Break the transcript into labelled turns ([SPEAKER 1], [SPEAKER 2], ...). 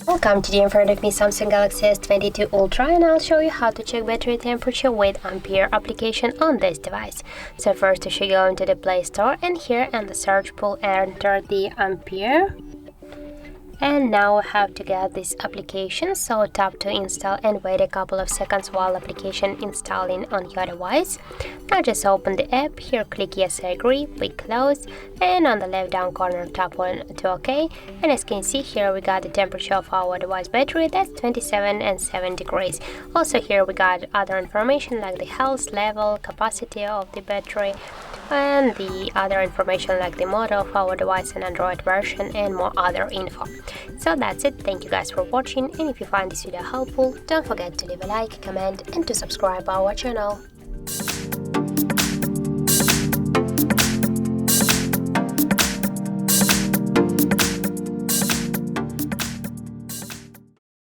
[SPEAKER 1] Welcome, today in front of me Samsung Galaxy S22 Ultra, and I'll show you how to check battery temperature with Ampere application on this device. So first you should go into the Play Store, and here in the search pool enter the Ampere. And now we have to get this application, so tap to install and wait a couple of seconds while application installing on your device. Now just open the app, here click yes I agree, click close, and on the left down corner tap on to OK. And as you can see here we got the temperature of our device battery, that's 27 and 7 degrees. Also here we got other information like the health level, capacity of the battery, and the other information like the model of our device and Android version and more other info. So that's it, thank you guys for watching, and if you find this video helpful, don't forget to leave a like, comment and to subscribe our channel.